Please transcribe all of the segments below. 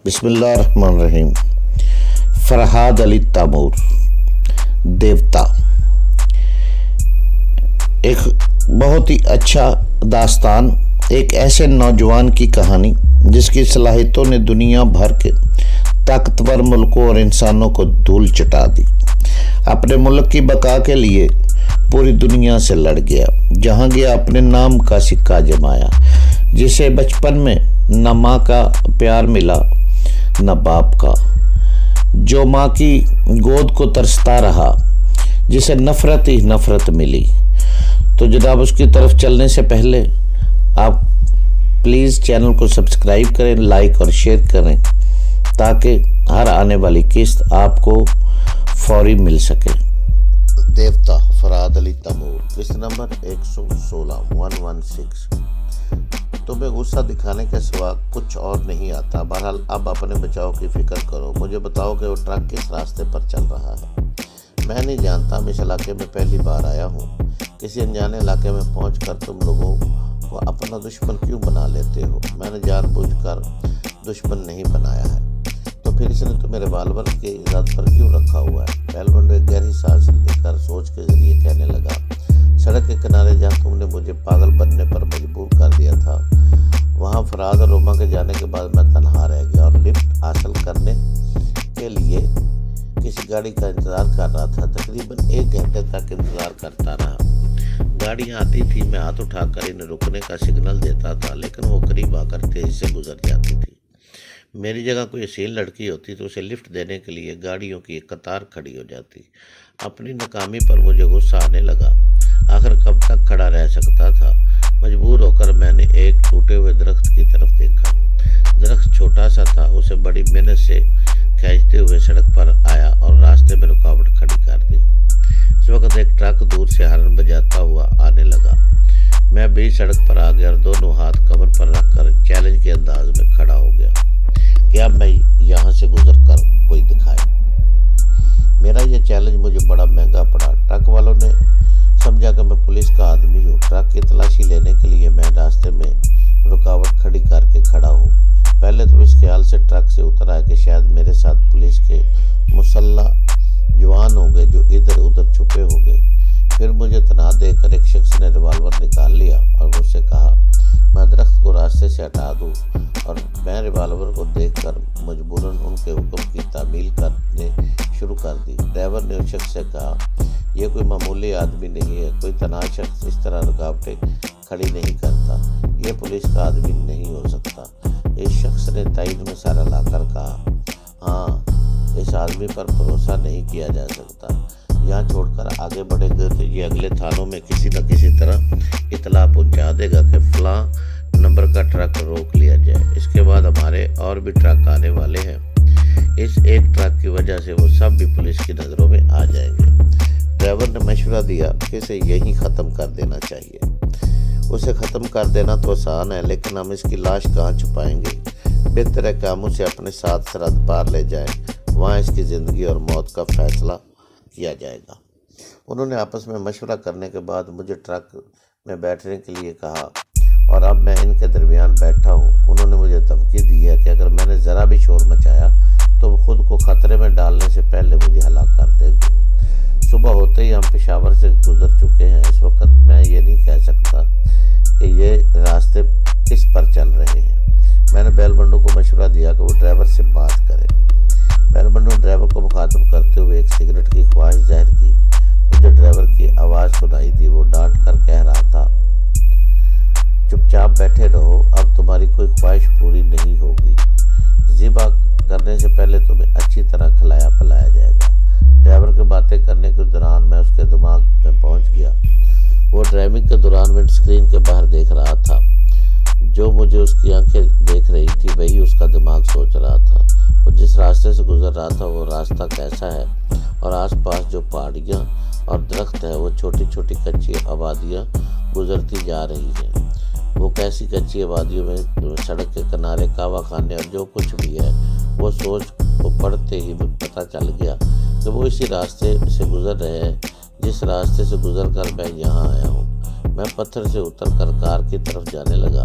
بسم اللہ الرحمن الرحیم۔ فرحاد علی تیمور، دیوتا، ایک بہت ہی اچھا داستان، ایک ایسے نوجوان کی کہانی جس کی صلاحیتوں نے دنیا بھر کے طاقتور ملکوں اور انسانوں کو دھول چٹا دی۔ اپنے ملک کی بقا کے لیے پوری دنیا سے لڑ گیا، جہاں گیا اپنے نام کا سکہ جمایا۔ جسے بچپن میں نہ ماں کا پیار ملا نہ باپ کا، جو ماں کی گود کو ترستا رہا، جسے نفرت ہی نفرت ملی۔ تو جناب اس کی طرف چلنے سے پہلے آپ پلیز چینل کو سبسکرائب کریں، لائک اور شیئر کریں تاکہ ہر آنے والی قسط آپ کو فوری مل سکے۔ دیوتا فرحاد علی تیمور، قسط نمبر 116 تمہیں غصہ دکھانے کے سوا کچھ اور نہیں آتا۔ بہرحال اب اپنے بچاؤ کی فکر کرو۔ مجھے بتاؤ کہ وہ ٹرک کس راستے پر چل رہا ہے۔ میں نہیں جانتا، میں اس علاقے میں پہلی بار آیا ہوں۔ کسی انجانے علاقے میں پہنچ کر تم لوگوں کو اپنا دشمن کیوں بنا لیتے ہو؟ میں نے جان بوجھ کر دشمن نہیں بنایا ہے۔ تو پھر اس نے تمہیں ریوالور کی رد پر کیوں رکھا ہوا ہے؟ بیلونڈو ایک گہری سانس لے کر سوچ کے ذریعے کہنے لگا، سڑک کے کنارے جہاں تم نے مجھے پاگل بننے پر مجبور کر دیا تھا، وہاں فرحاد اور روما کے جانے کے بعد میں تنہا رہ گیا اور لفٹ حاصل کرنے کے لیے کسی گاڑی کا انتظار کر رہا تھا۔ تقریباً 1 گھنٹے تک انتظار کرتا رہا۔ گاڑیاں آتی تھی، میں ہاتھ اٹھا کر انہیں رکنے کا سگنل دیتا تھا، لیکن وہ قریب آ کر تیزی سے گزر جاتی تھی۔ میری جگہ کوئی حسین لڑکی ہوتی تو اسے لفٹ دینے کے لیے گاڑیوں کی ایک قطار کھڑی ہو جاتی۔ اپنی ناکامی پر مجھے غصہ آنے لگا۔ آخر کب تک کھڑا رہ سکتا تھا؟ مجبور ہو کر میں نے ایک ٹوٹے ہوئے درخت کی طرف دیکھا۔ درخت چھوٹا سا تھا، اسے بڑی محنت سے کھینچتے ہوئے سڑک پر آیا اور راستے میں رکاوٹ کھڑی کر دی۔ اس وقت ایک ٹرک دور سے ہارن بجاتا ہوا آنے لگا۔ میں بیچ سڑک پر آ گیا اور دونوں ہاتھ کمر پر رکھ کر چیلنج کے انداز میں کھڑا ہو گیا، کیا میں یہاں سے گزر کر کوئی دکھائے؟ میرا یہ چیلنج مجھے بڑا مہنگا پڑا۔ ٹرک والوں نے سمجھا کہ میں پولیس کا آدمی ہوں۔ ٹرک کی تلاشی لینے کے لیے میں راستے میں رکاوٹ کھڑی کر کے کھڑا ہوں۔ پہلے تو اس خیال سے ٹرک سے اتر آیا کہ شاید میرے ساتھ پولیس کے مسلح جوان ہوں گے جو ادھر ادھر چھپے ہوں گے۔ پھر مجھے تنہا دیکھ کر ایک شخص نے ریوالور نکال لیا اور مجھ سے کہا میں درخت کو راستے سے ہٹا دوں، اور میں ریوالور کو دیکھ کر مجبوراً ان کے حکم کی تعمیل کرنے شروع کر دی۔ ڈرائیور نے اس شخص سے کہا، یہ کوئی معمولی آدمی نہیں ہے، کوئی تنہا شخص اس طرح رکاوٹیں کھڑی نہیں کرتا، یہ پولیس کا آدمی نہیں ہو سکتا۔ اس شخص نے تائید میں سر ہلا کر کہا، ہاں اس آدمی پر بھروسہ نہیں کیا جا سکتا۔ یہاں چھوڑ کر آگے بڑھے گئے تو یہ اگلے تھانوں میں کسی نہ کسی طرح اطلاع پہنچا دے گا کہ فلاں نمبر کا ٹرک روک لیا جائے۔ اس کے بعد ہمارے اور بھی ٹرک آنے والے ہیں۔ اس ایک ٹرک کی وجہ سے وہ سب بھی پولیس کی نظروں میں آ جائیں گے۔ ڈرائیور نے مشورہ دیا کہ اسے یہیں ختم کر دینا چاہیے۔ اسے ختم کر دینا تو آسان ہے، لیکن ہم اس کی لاش کہاں چھپائیں گے؟ بہتر ہے کہ ہم اسے اپنے ساتھ سرحد پار لے جائیں، وہاں اس کی زندگی اور موت کا فیصلہ کیا جائے گا۔ انہوں نے آپس میں مشورہ کرنے کے بعد مجھے ٹرک میں بیٹھنے کے لیے کہا اور اب میں ان کے درمیان بیٹھا ہوں۔ انہوں نے مجھے دھمکی دی ہے کہ اگر میں نے ذرا بھی شور مچایا تو وہ خود کو خطرے میں ڈالنے سے پہلے مجھے ہلاک کر دے گی۔ صبح ہوتے ہی ہم پشاور سے گزر چکے ہیں۔ اس وقت میں یہ نہیں کہہ سکتا کہ یہ راستے کس پر چل رہے ہیں۔ میں نے بیلونڈو کو مشورہ دیا کہ وہ ڈرائیور سے بات کرے۔ بیلونڈو نے ڈرائیور کو مخاطب کرتے ہوئے ایک سگریٹ کی خواہش ظاہر کی۔ مجھے ڈرائیور کی آواز سنائی دی، وہ ڈانٹ کر کہہ رہا تھا، چپ چاپ بیٹھے رہو، اب تمہاری کوئی خواہش پوری نہیں ہوگی۔ ذبح کرنے سے پہلے تمہیں اچھی طرح کھلایا پلایا جائے گا۔ ڈرائیور کے باتیں کرنے کے دوران میں اس کے دماغ میں پہنچ گیا۔ وہ ڈرائیونگ کے دوران ونڈ اسکرین کے باہر دیکھ رہا تھا۔ جو مجھے اس کی آنکھیں دیکھ رہی تھی وہی اس کا دماغ سوچ رہا تھا۔ وہ جس راستے سے گزر رہا تھا وہ راستہ کیسا ہے، اور آس پاس جو پہاڑیاں اور درخت ہیں وہ چھوٹی چھوٹی کچی آبادیاں گزرتی جا رہی ہیں۔ وہ کیسی کچی آبادیوں میں سڑک کے کنارے کعوہ خانے اور جو کچھ بھی ہے، وہ سوچ کو پڑھتے ہی پتہ چل گیا کہ وہ اسی راستے سے گزر رہے ہیں جس راستے سے گزر کر میں یہاں آیا ہوں۔ میں پتھر سے اتر کر کار کی طرف جانے لگا۔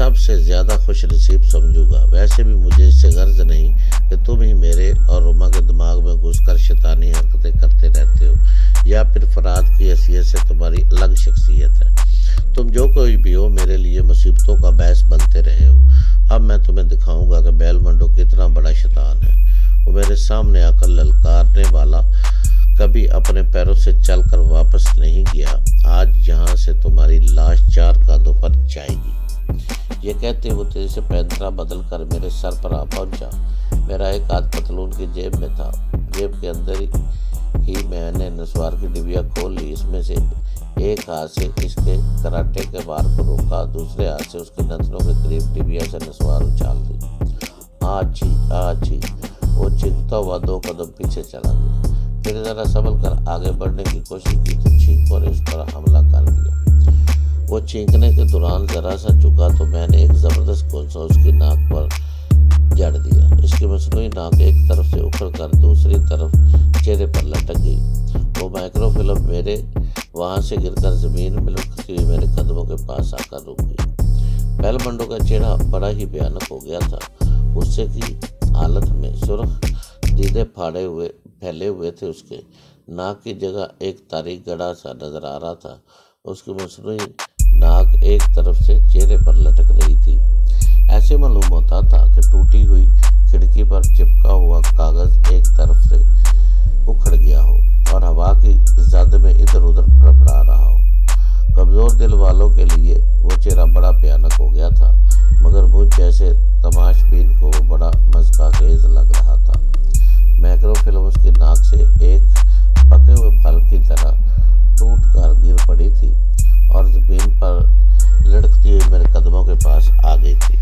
سب سے زیادہ خوش نصیب سمجھوں گا۔ ویسے بھی مجھے اس سے غرض نہیں کہ تم ہی میرے اور رما کے دماغ میں گھس کر شیطانی حرکتیں کرتے رہتے ہو، یا پھر فراد کی حیثیت سے تمہاری الگ شخصیت ہے۔ تم جو کوئی بھی ہو، میرے لیے مصیبتوں کا باعث بنتے رہے ہو۔ اب میں تمہیں دکھاؤں گا کہ بیل منڈو کتنا بڑا شیطان ہے۔ وہ میرے سامنے آ کر للکارنے والا کبھی اپنے پیروں سے چل کر واپس نہیں گیا۔ آج یہاں سے تمہاری لاش 4 کاندھوں پر جائے گی۔ یہ کہتے وہ تیزی سے پینترا بدل کر میرے سر پر آ پہنچا۔ میرا ایک ہاتھ پتلون کی جیب میں تھا۔ جیب کے اندر ہی میں نے نسوار کی ڈبیا کھول لی۔ اس میں سے ایک ہاتھ سے اس کے کراٹے کے وار کو روکا، دوسرے ہاتھ سے اس کے نتنوں کے قریب ڈبیا سے نسوار اچھال دی۔ آچھی وہ چیختا ہوا 2 قدم پیچھے چلا گیا۔ پھر ذرا سنبھل کر آگے بڑھنے کی کوشش کی تو چینکوں نے اس پر حملہ کر دیا۔ وہ چینکنے کے دوران ذرا سا جھکا تو میں نے ایک زبردست کونسا اس کی ناک پر جڑ دیا۔ اس کی مصنوعی ناک ایک طرف سے اکھڑ کر دوسری طرف چہرے پر لٹک گئی۔ وہ مائکرو فلم میرے وہاں سے گر کر زمین میں لٹکتی ہوئی میرے قدموں کے پاس آ کر رک گئی۔ بیل منڈو کا چہرہ بڑا ہی بھیانک ہو گیا تھا۔ غصے کی حالت میں سرخ دیدے پھیلے ہوئے تھے۔ اس کے ناک کی جگہ ایک تاریک گڑھا سا نظر آ رہا تھا۔ اس کی مصنوعی ناک ایک طرف سے چہرے پر لٹک رہی تھی۔ ایسے معلوم ہوتا تھا کہ ٹوٹی ہوئی کھڑکی پر چپکا ہوا کاغذ ایک طرف سے اکھڑ گیا ہو اور ہوا کی زد میں ادھر ادھر پھڑپھڑا رہا ہو۔ کمزور دل والوں کے لیے وہ چہرہ بڑا بھیانک ہو گیا تھا، مگر مجھ جیسے تماش بین کو وہ بڑا مضحکہ خیز لگ رہا تھا۔ مائکرو فلم اس کی ناک سے ایک پکے ہوئے پھل کی طرح ٹوٹ کر گر پڑی تھی اور زمین پر لڑکتی ہوئی میرے قدموں کے پاس آ گئی تھی۔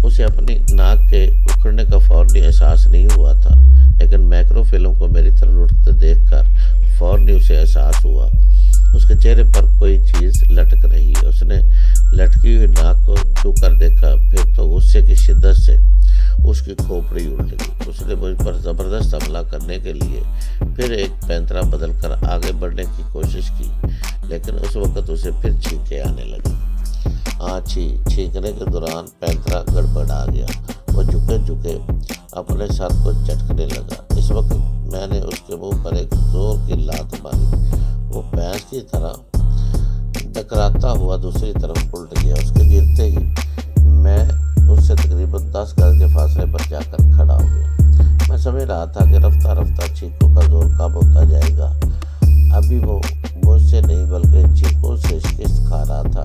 اسے اپنی ناک کے اکھڑنے کا فوری احساس نہیں ہوا تھا، لیکن مائکرو فلم کو میری طرف لٹکتے دیکھ کر فوراً اسے احساس ہوا۔ اس کے چہرے پر کوئی چیز لٹک رہی ہے۔ اس نے لٹکی ہوئی ناک کو چھو کر دیکھا، پھر تو غصے کی شدت سے اس کی کھوپڑی الٹ گئی۔ اس نے مجھ پر زبردست حملہ کرنے کے لیے پھر ایک پینترا بدل کر آگے بڑھنے کی کوشش کی، لیکن اس وقت اسے پھر چھینکیں آنے لگی۔ چھینکنے کے دوران پینترا گڑبڑا گیا۔ وہ جھکے اپنے سر کو جھٹکنے لگا۔ اس وقت میں نے اس کے منہ پر ایک زور کی لات ماری۔ وہ بھینس کی طرح ڈکراتا ہوا دوسری طرف الٹ گیا۔ اس کے گرتے ہی میں اس سے تقریباً 10 گز کے فاصلے پر جا کر کھڑا ہو گیا۔ میں سمجھ رہا تھا کہ رفتہ رفتہ چینکوں کا زور کم ہوتا جائے گا۔ ابھی وہ مجھ سے نہیں بلکہ چینکوں سے شکست کھا رہا تھا۔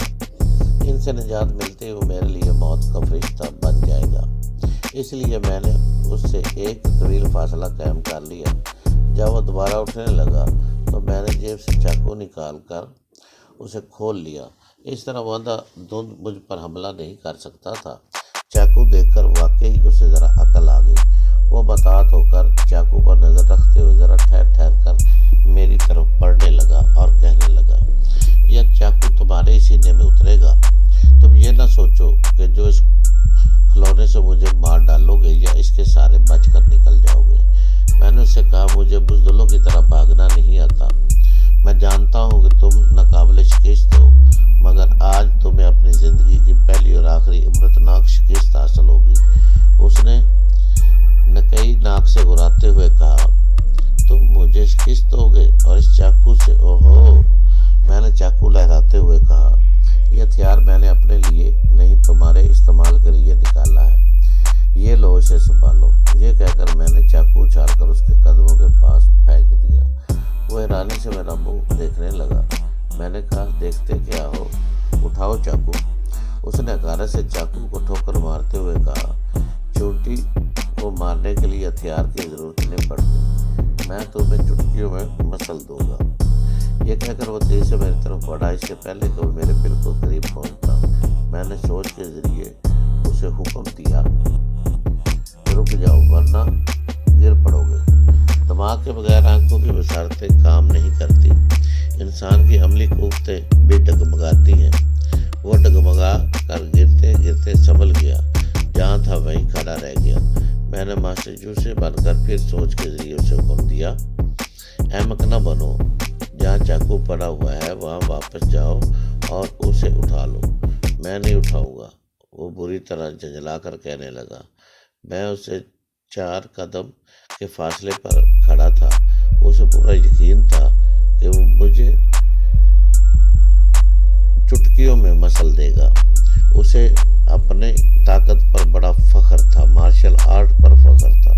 ان سے نجات ملتے ہی وہ میرے لیے موت کا فرشتہ بن جائے گا۔ اس لیے میں نے اس سے ایک طویل فاصلہ قائم کر لیا۔ جب وہ دوبارہ اٹھنے لگا تو میں نے جیب سے چاقو نکال کر اسے کھول لیا۔ اس طرح وہ اندھا دھند مجھ پر حملہ نہیں کر سکتا تھا۔ چاقو دیکھ کر واقعی اسے ذرا عقل آ گئی۔ وہ محتاط ہو کر چاقو پر نظر رکھتے ہوئے ذرا ٹھہر کر میری طرف بڑھنے لگا اور کہنے لگا، یہ چاقو تمہارے ہی سینے میں اترے گا۔ تم یہ نہ سوچو کہ جو اس کھلونے سے مجھے مار ڈالو گے یا اس کے سارے بچ کر نکل جاؤ گے۔ میں نے اس سے کہا، مجھے بزدلوں کی طرح بھاگنا نہیں آتا۔ میں جانتا ہوں کہ تم ناقابل شکست ہو، مگر آج تمہیں اپنی زندگی کی پہلی اور آخری عبرتناک شکست حاصل ہوگی۔ اس نے نکئی ناک سے گھراتے ہوئے کہا، تم مجھے شکست دو گے اور اس چاقو سے؟ اوہو! میں نے چاقو لہراتے ہوئے کہا، یہ ہتھیار میں نے اپنے لیے نہیں تمہارے استعمال کے لیے نکالا ہے۔ یہ لو، اسے سنبھالو۔ یہ کہہ کر میں نے چاقو اچھال کر اس کے قدموں کے پاس پھینک دیا۔ وہ حیرانی سے میرا منہ دیکھنے لگا۔ میں نے کہا، دیکھتے کیا ہو، اٹھاؤ چاقو۔ اس نے حقارت سے چاقو کو ٹھوکر مارتے ہوئے کہا، چونٹی کو مارنے کے لیے ہتھیار کی ضرورت نہیں پڑتی، میں تمہیں چٹکیوں میں مسل دوں گا۔ یہ کہہ کر وہ تیزی سے میری طرف بڑھا۔ اس سے پہلے کہ وہ میرے بالکل قریب پہنچتا، میں نے سوچ کے ذریعے اسے حکم دیا، رک جاؤ ورنہ گر پڑو گے۔ دماغ کے بغیر آنکھوں کی بصارتیں کام نہیں کرتی۔ انسان کی عملی قوتیں بھی ڈگمگاتی ہیں۔ وہ ڈگمگا کر گرتے گرتے سنبھل گیا، جہاں تھا وہیں کھڑا رہ گیا۔ میں نے ماسٹر جو سے بن کر پھر سوچ کے ذریعے اسے حکم دیا، احمق نہ بنو، جہاں چاقو پڑا ہوا ہے وہاں واپس جاؤ اور اسے اٹھا لو۔ میں نہیں اٹھاؤں گا۔ وہ بری طرح جھنجھلا کر کہنے لگا۔ میں اسے 4 قدم کے فاصلے پر کھڑا تھا۔ اسے پورا یقین تھا کہ وہ مجھے چٹکیوں میں مسل دے گا۔ اسے اپنے طاقت پر بڑا فخر تھا، مارشل آرٹ پر فخر تھا۔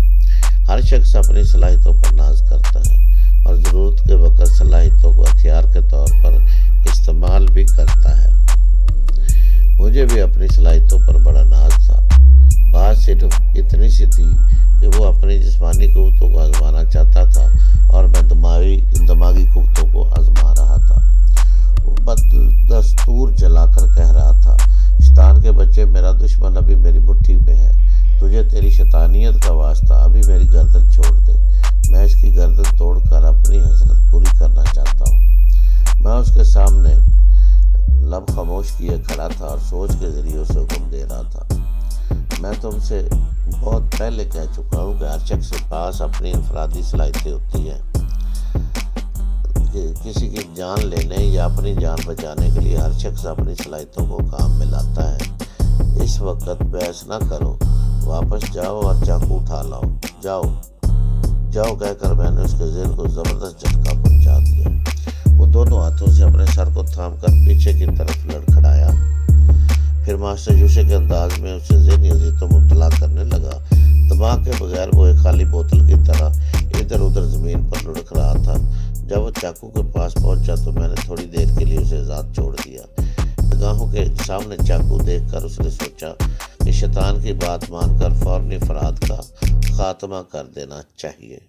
ہر شخص اپنی صلاحیتوں پر ناز کرتا ہے اور ضرورت کے وقت صلاحیتوں کو ہتھیار کے طور پر استعمال بھی کرتا ہے۔ مجھے بھی اپنی صلاحیتوں پر بڑا ناز تھا۔ بات صرف اتنی سی تھی کہ وہ اپنی جسمانی قوتوں کو آزمانا چاہتا تھا اور میں دماغی قوتوں کو آزما رہا تھا۔ وہ بدستور چلا کر کہہ رہا تھا، شیطان کے بچے، میرا دشمن ابھی میری مٹھی میں ہے۔ تجھے تیری شیطانیت کا واسطہ، ابھی میری گردن چھوڑ دے۔ میں اس کی گردن توڑ کر اپنی حسرت پوری کرنا چاہتا ہوں۔ میں اس کے سامنے لب خاموش کیے کھڑا تھا اور سوچ کے ذریعے اسے حکم دے رہا تھا۔ میں تم سے بہت پہلے کہہ چکا ہوں کہ ہر شخص کے پاس اپنی انفرادی صلاحیتیں ہوتی ہیں۔ کسی کی جان لینے یا اپنی جان بچانے کے لیے ہر شخص اپنی صلاحیتوں کو کام میں لاتا ہے۔ اس وقت بحث نہ کرو، واپس جاؤ اور چاقو اٹھا لاؤ۔ جاؤ جاؤ کہہ کر میں نے اس کے ذہن کو زبردست جھٹکا پہنچا دیا۔ وہ دونوں ہاتھوں سے اپنے سر کو تھام کر پیچھے کی طرف لڑکھڑایا، پھر ماسٹر یوشے کے انداز میں اسے ذہنی اذیتوں میں مبتلا کرنے لگا۔ دماغ کے بغیر وہ ایک خالی بوتل کی طرح ادھر ادھر زمین پر لڑک رہا تھا۔ جب وہ چاقو کے پاس پہنچا تو میں نے تھوڑی دیر کے لیے اسے ذات چھوڑ دیا۔ نگاہوں کے سامنے چاقو دیکھ کر اس نے سوچا کہ شیطان کی بات مان کر فوراً افراد کا خاتمہ کر دینا چاہیے۔